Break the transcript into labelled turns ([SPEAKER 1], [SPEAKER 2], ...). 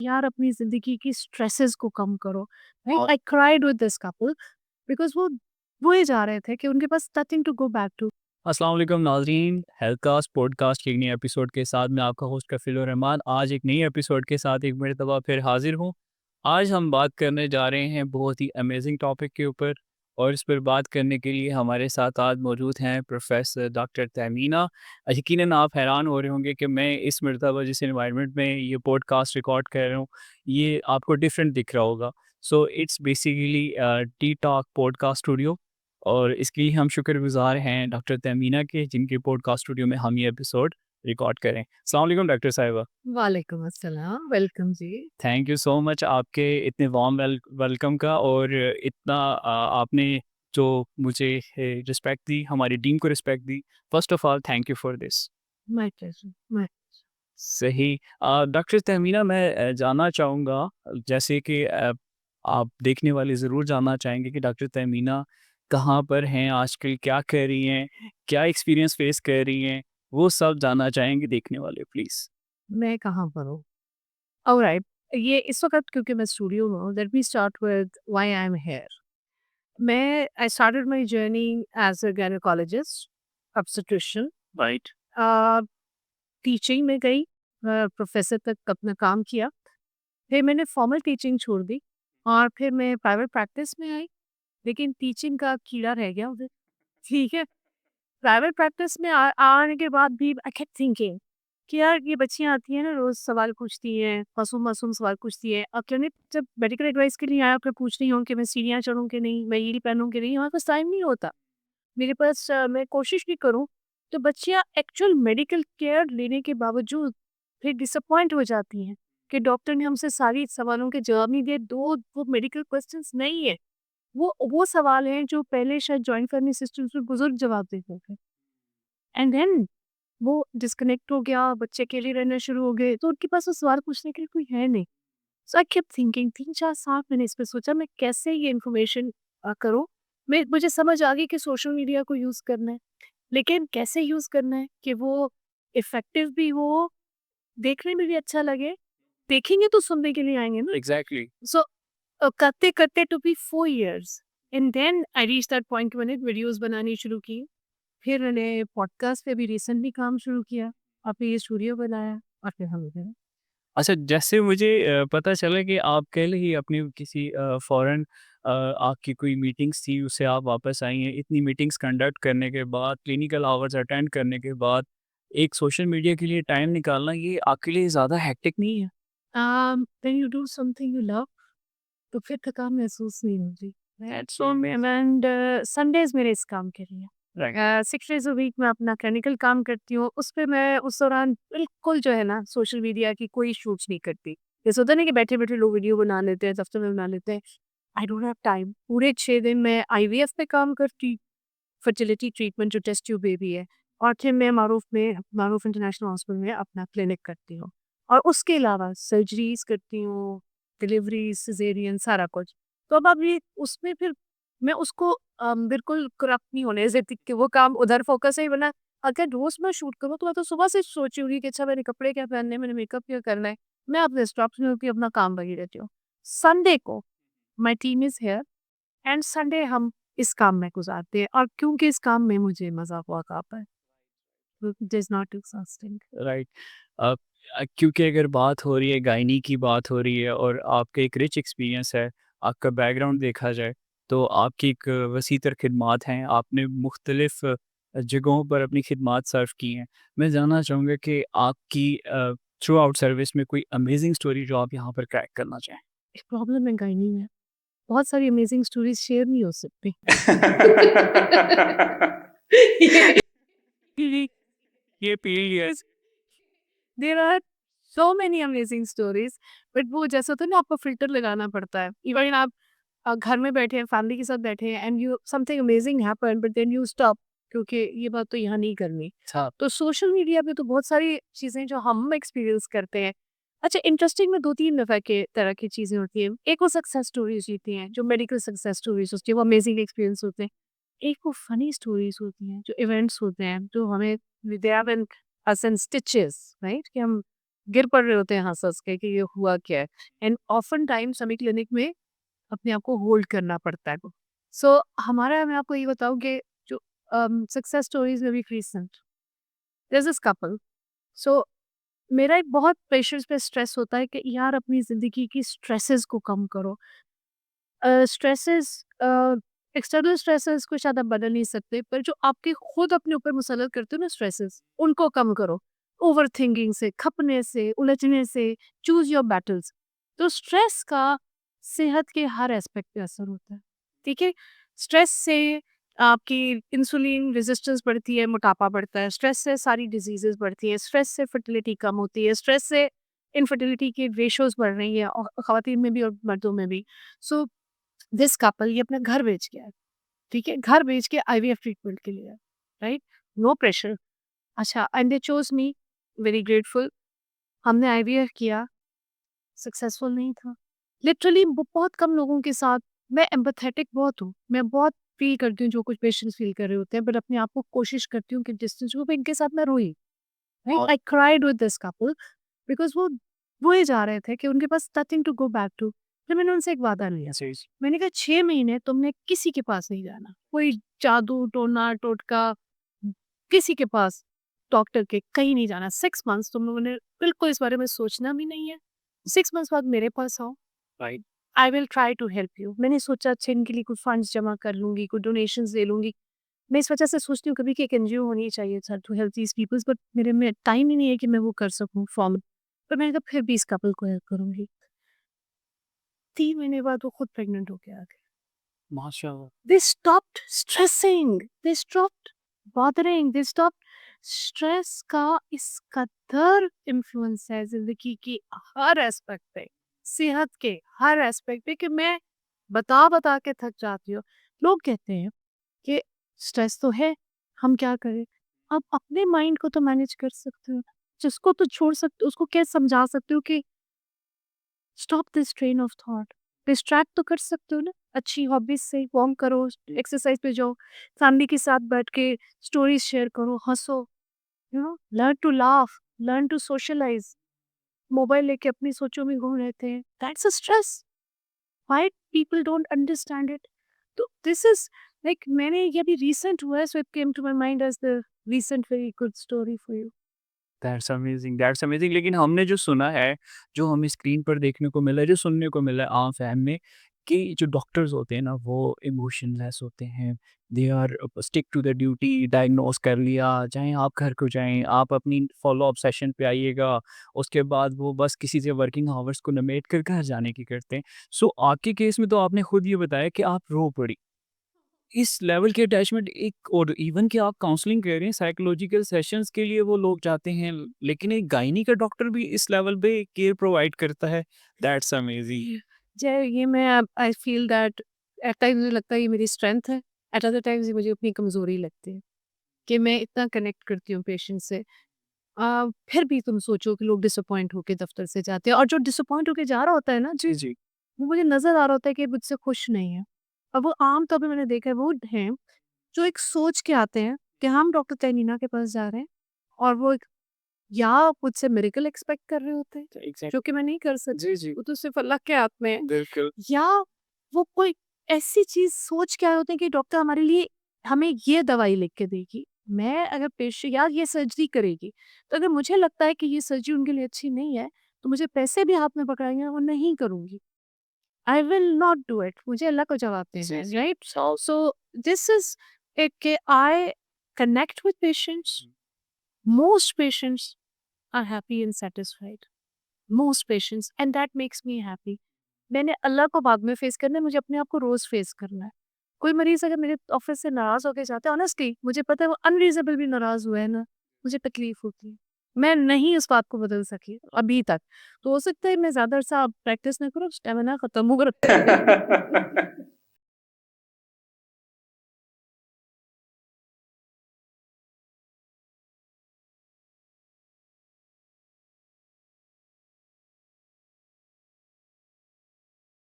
[SPEAKER 1] यार अपनी ज़िंदगी की स्ट्रेसेस को कम करो। I cried with this couple because वो बोले जा रहे थे कि उनके पास nothing to go back to.
[SPEAKER 2] अस्सलाम वालेकुम नाज़रीन, हेल्थकास्ट पॉडकास्ट के एक नए एपिसोड के साथ मैं आपका होस्ट कफ़ील रहमान आज एक नई एपिसोड के साथ एक मरतबा फिर हाज़िर हूँ। आज हम बात करने जा रहे हैं बहुत ही अमेजिंग टॉपिक के ऊपर और इस पर बात करने के लिए हमारे साथ आज मौजूद हैं प्रोफेसर डॉक्टर तहमीना। यकीनन आप हैरान हो रहे होंगे कि मैं इस मरतबा जिस एनवायरनमेंट में ये पॉडकास्ट रिकॉर्ड कर रहा हूँ, ये आपको डिफरेंट दिख रहा होगा। So it's basically T talk podcast studio और इसके लिए हम शुक्रगुज़ार हैं डॉक्टर तहमीना के, जिनके पॉडकास्ट स्टूडियो में हम ये एपिसोड रिकॉर्ड करें। अस्सलाम वालेकुम डॉक्टर साहिबा।
[SPEAKER 1] वालेकुम अस्सलाम, वेलकम जी।
[SPEAKER 2] थैंक यू सो मच आपके इतने वार्म वेलकम का और इतना आपने जो मुझे रिस्पेक्ट दी, हमारी टीम को respect the. First of all thank you for this.
[SPEAKER 1] My pleasure, my
[SPEAKER 2] सही। डॉक्टर तहमीना मैं जानना चाहूँगा, जैसे कि आप देखने वाले ज़रूर जानना चाहेंगे कि डॉक्टर तहमीना कहाँ पर हैं आजकल, क्या कर रही हैं, क्या एक्सपीरियंस फेस कर रही हैं, वो सब जानना चाहेंगे देखने वाले प्लीज़।
[SPEAKER 1] मैं कहाँ पर हूँ? ऑलराइट, ये इस वक़्त क्योंकि मैं स्टूडियो में हूँ, let me start with why I am here. मैं I started my journey as a gynaecologist, obstetrician.
[SPEAKER 2] Right.
[SPEAKER 1] Uh, teaching में गई, प्रोफ़ेसर तक अपना काम किया। फिर मैंने फॉर्मल टीचिंग छोड़ दी और फिर मैं प्राइवेट प्रैक्टिस में आई, लेकिन टीचिंग का कीड़ा रह गया उधर। ठीक है? प्राइवेट प्रैक्टिस में आने के बाद भी आई केप्ट थिंकिंग कि यार ये बच्चियाँ आती हैं ना, रोज़ सवाल पूछती हैं, मासूम-मासूम सवाल पूछती हैं। अब क्लिनिक जब मेडिकल एडवाइस के लिए आया, फिर पूछ रही हूँ कि मैं सीढ़ियाँ चढ़ूँ कि नहीं, मैं हील पहनूँ कि नहीं, हमारे पास टाइम नहीं होता। मेरे पास मैं कोशिश भी करूँ, तो बच्चियाँ एक्चुअल मेडिकल केयर लेने के बावजूद फिर डिसअपॉइंट हो जाती हैं कि डॉक्टर ने हमसे सारी सवालों के जवाब नहीं दिए। दो वो मेडिकल क्वेश्चंस नहीं है, वो सवाल हैं जो पहले शायद जॉइंट फैमिली सिस्टम्स में बुजुर्ग जवाब देते थे। एंड देन वो डिस्कनेक्ट हो गया, बच्चे अकेले रहना शुरू हो गए, तो उनके पास वो सवाल पूछने के लिए कोई है नहीं। सो आई केप्ट थिंकिंग 3-4 साल मैंने इस पे सोचा मैं कैसे ये इन्फॉर्मेशन करूँ। मैं मुझे समझ आ गई कि सोशल मीडिया को यूज़ करना है, लेकिन कैसे यूज़ करना है कि वो इफ़ेक्टिव भी हो, देखने में भी अच्छा लगे। देखेंगे तो सुनने के लिए आएँगे ना।
[SPEAKER 2] एग्ज़ैक्टली।
[SPEAKER 1] सो करते-करते to be 4 years and then I reached that point मैंने वीडियोज़ बनानी शुरू की। फिर मैंने पॉडकास्ट पे भी रिसेंटली काम शुरू किया। अब ये स्टूडियो बनाया और फिर हम इधर हैं।
[SPEAKER 2] अच्छा, जैसे मुझे पता चला कि आप कल ही अपनी किसी फ़ॉरेन आपकी कोई मीटिंग्स थी, उससे आप वापस आई हैं। इतनी मीटिंग्स कंडक्ट करने के बाद, क्लिनिकल आवर्स अटेंड करने के बाद, एक सोशल मीडिया के लिए टाइम निकालना ये आपके लिए ज़्यादा हेक्टिक नहीं है?
[SPEAKER 1] When you do something you love तो फिर थकान महसूस नहीं होती, right?
[SPEAKER 2] That's
[SPEAKER 1] so
[SPEAKER 2] amazing.
[SPEAKER 1] And Sundays मेरे इस काम के लिए।
[SPEAKER 2] राइट।
[SPEAKER 1] 6 डेज़ अ वीक मैं अपना क्लिनिकल काम करती हूँ। उस पे मैं उस दौरान बिल्कुल जो है ना सोशल मीडिया की कोई शूट्स नहीं करती। जैसे होता है ना कि बैठे-बैठे लोग वीडियो बना लेते हैं, दफ्तर में बना लेते हैं। I don't have time. पूरे 6 दिन मैं आईवीएफ पे काम करती, फर्टिलिटी ट्रीटमेंट जो टेस्ट ट्यूब बेबी है, और फिर मैं मारूफ इंटरनेशनल हॉस्पिटल में अपना क्लिनिक करती हूँ। और उसके अलावा सर्जरीज़ करती हूँ, डिलीवरी, सिज़ेरियन सारा कुछ। तो अब ये उसमें फिर मैं उसको बिल्कुल करप्ट नहीं होने देती कि वो काम उधर फ़ोकस है, वरना अगर रोज़ मैं शूट करूँ तो मैं तो सुबह से सोची होंगी कि अच्छा मैंने कपड़े क्या पहनने हैं, मैंने मेकअप क्या करना है। मैं अपने स्टॉप्स में होके अपना काम लगी रहती हूँ। संडे को my team is here and Sunday हम इस काम में गुज़ारते हैं, और क्योंकि इस काम में मुझे मज़ा बहुत आता है। It is not exhausting.
[SPEAKER 2] Right. Uh क्योंकि अगर बात हो रही है, गायनी की बात हो रही है और आपका एक रिच एक्सपीरियंस है, आपका बैकग्राउंड देखा जाए, तो आपकी एक वसीतर खिदमात हैं, आपने मुख्तलिफ़ जगहों पर अपनी खिदमात सर्व की हैं। मैं जानना चाहूँगा कि आपकी थ्रू आउट सर्विस में कोई अमेज़िंग स्टोरी जो आप यहाँ पर क्रैक करना चाहें?
[SPEAKER 1] एक प्रॉब्लम है गायनी में, बहुत सारी अमेज़िंग स्टोरीज़ शेयर नहीं हो सकती। ये
[SPEAKER 2] ये period.
[SPEAKER 1] There are so many amazing stories, but वो जैसे होता है ना, आपको फिल्टर लगाना पड़ता है। इवन आप घर में बैठे हैं, फैमिली के साथ बैठे हैं, and you something amazing happen, but then you stop, क्योंकि ये बात तो यहाँ नहीं करनी।
[SPEAKER 2] अच्छा।
[SPEAKER 1] तो सोशल मीडिया पे तो बहुत सारी चीज़ें जो हम एक्सपीरियंस करते हैं। अच्छा, इंटरेस्टिंग में 2-3 दफ़ा के तरह की चीज़ें होती हैं। एक वो सक्सेस स्टोरीज होती हैं, जो मेडिकल सक्सेस स्टोरीज होती है, वो अमेजिंग एक्सपीरियंस होते हैं। एक वो फनी स्टोरीज होती हैं, जो इवेंट्स होते हैं, जो हमें they have been us in stitches, right? कि हम गिर पड़ रहे होते हैं हँस-हँस के कि ये हुआ क्या है? एंड ऑफ़न टाइम्स हमें क्लिनिक में अपने आप को होल्ड करना पड़ता है। सो हमारा मैं आपको ये बताऊँ कि जो सक्सेस स्टोरीज़ में भी recent there is this couple. So मेरा एक बहुत पेशेंट्स पे स्ट्रेस होता है कि यार अपनी ज़िंदगी की स्ट्रेसेस को कम करो। स्ट्रेसेस एक्सटर्नल स्ट्रेसेस को शायद आप बदल नहीं सकते, पर जो आपके खुद अपने ऊपर मुसल्लत करते हो ना स्ट्रेसेस, उनको कम करो। ओवरथिंकिंग से, खपने से, उलझने से, चूज़ योर बैटल्स। तो स्ट्रेस का सेहत के हर एस्पेक्ट पे असर होता है, ठीक है? स्ट्रेस से आपकी इंसुलिन रेजिस्टेंस बढ़ती है, मोटापा बढ़ता है, स्ट्रेस से सारी डिजीज़ेज़ बढ़ती हैं, स्ट्रेस से फर्टिलिटी कम होती है, स्ट्रेस से इनफर्टिलिटी की रेशियोज़ बढ़ रही हैं और ख़वातीन में भी और मर्दों में भी। सो दिस कपल ये अपना घर बेच के आए, ठीक है? घर बेच के आईवीएफ ट्रीटमेंट के लिए आए, राइट? No pressure. अच्छा and they chose me, very grateful. हमने आईवीएफ किया, सक्सेसफुल नहीं था। लिटरली बहुत कम लोगों के साथ मैं एम्पैथेटिक बहुत हूँ। मैं बहुत फ़ील करती हूँ जो कुछ पेशेंट्स फ़ील कर रहे होते हैं, बट अपने आप को कोशिश करती हूँ कि डिस्टेंस हो, पर इनके साथ मैं रोई, right? I cried with this couple because वो रोए जा रहे थे कि उनके पास nothing to go back to. फिर मैंने उनसे एक वादा लिया।
[SPEAKER 2] जी, जी।
[SPEAKER 1] मैंने कहा 6 महीने तुमने किसी के पास नहीं जाना। कोई जादू, टोना, टोटका किसी के पास, डॉक्टर के कहीं नहीं जाना। 6 मंथ्स तुम लोगों ने बिल्कुल इस बारे में सोचना भी नहीं है। 6 मंथ्स बाद मेरे पास आओ, right? I will try to help you. मैंने सोचा अच्छा इनके लिए कुछ फंड्स जमा कर लूँगी, कुछ डोनेशंस दे लूँगी। मैं इस वजह से सोचती हूँ कभी कि एक एनजीओ होनी चाहिए sir to help these peoples, but मेरे में टाइम ही नहीं है कि मैं वो कर सकूँ फॉर्म। पर मैंने कहा फिर भी इस कपल को हेल्प करूँगी। 3 महीने बाद वो खुद प्रेग्नेंट होके आ गए।
[SPEAKER 2] माशाल्लाह।
[SPEAKER 1] They stopped stressing, they stopped bothering, they stopped stress का इस कदर इन्फ्लुएंस है ज़िंदगी की हर एस्पेक्ट पे, सेहत के हर एस्पेक्ट पे कि मैं बता-बता के थक जाती हूँ। लोग कहते हैं कि स्ट्रेस तो है, हम क्या करें? आप अपने माइंड को तो मैनेज कर सकते हो, जिसको तो छोड़ सकते हो, उसको क्या समझा सकते हो कि stop this train of thought. Distract तो कर सकते हो ना अच्छी हॉबीज से, वॉर्म करो, एक्सरसाइज पे जाओ, फैमिली के साथ बैठ के स्टोरीज शेयर करो, हंसो, you know, learn to laugh, learn to socialise. Mobile लेके अपनी सोचों में घूम रहते हैं, that's a stress. Why people don't understand it? तो दिस इज लाइक मैंने ये अभी रिसेंट हुआ है, so it came to my mind as the recent very good story for you.
[SPEAKER 2] That's amazing. लेकिन हमने जो सुना है, जो हमें स्क्रीन पर देखने को मिला है, जो सुनने को मिला है आम फैम में, कि जो डॉक्टर्स होते हैं ना वो इमोशनलेस होते हैं। They are stick to the duty, diagnose कर लिया, चाहे आप घर को जाएँ, आप अपनी फ़ॉलो अप सेशन पे आइएगा, उसके बाद वो बस किसी से वर्किंग आवर्स को निमेट कर घर जाने की करते हैं। सो आपके केस में तो आपने खुद ये बताया कि आप रो पड़ी। इस लेवल की अटैचमेंट, एक और इवन कि आप काउंसलिंग कर रहे हैं, साइकोलॉजिकल सेशंस के लिए वो लोग जाते हैं, लेकिन एक गायनी का डॉक्टर भी इस लेवल पे केयर प्रोवाइड करता है। That's amazing.
[SPEAKER 1] जय ये मैं I feel that at times मुझे लगता है ये मेरी स्ट्रेंथ है, एट अदर टाइम्स ये मुझे अपनी कमजोरी लगती है कि मैं इतना कनेक्ट करती हूँ पेशेंट से। फिर भी तुम सोचो कि लोग डिसअपॉइंट होके दफ्तर से जाते हैं और जो डिसअपॉइंट होके जा रहा होता है ना,
[SPEAKER 2] जी, जी।
[SPEAKER 1] वो मुझे नजर आ रहा होता है कि मुझसे खुश नहीं है। और वो आम तौर पे मैंने देखा है वो हैं जो एक सोच के आते हैं कि हम डॉक्टर तहनीना के पास जा रहे हैं, और वो एक या मुझसे मिरेकल एक्सपेक्ट कर रहे होते हैं
[SPEAKER 2] एग्ज़ैक्ट।
[SPEAKER 1] जो कि मैं नहीं कर
[SPEAKER 2] जी,
[SPEAKER 1] सकती,
[SPEAKER 2] जी।
[SPEAKER 1] वो तो सिर्फ अल्लाह के हाथ में है।
[SPEAKER 2] बिल्कुल।
[SPEAKER 1] या वो कोई ऐसी चीज़ सोच के आए होते हैं कि डॉक्टर हमारे लिए हमें ये दवाई लिख के देगी। मैं अगर पेशेंट या ये सर्जरी करेगी, तो अगर मुझे लगता है कि ये सर्जरी उनके लिए अच्छी नहीं है, तो मुझे पैसे भी हाथ में पकड़ाएँगे वो नहीं करूँगी। I will not do it. मुझे अल्लाह को जवाब देना
[SPEAKER 2] जी,
[SPEAKER 1] है,
[SPEAKER 2] जी।
[SPEAKER 1] राइट? सो दिस इज़ एक कि I connect with patients, most patients are happy and satisfied, most patients, and that makes me happy. मैंने अल्लाह को बाद में फेस करना है, मुझे अपने आप को रोज़ फेस करना है। कोई मरीज़ अगर मेरे ऑफ़िस से नाराज़ होके जाता है, ऑनेस्टली मुझे पता है वो अनरीज़नेबल भी नाराज़ हुआ है ना, मुझे तकलीफ़ होती है। मैं नहीं इस बात को बदल सकी अभी तक। तो हो सकता है मैं ज़्यादा अरसा प्रैक्टिस ना करूँ, स्टैमिना ख़त्म होगा।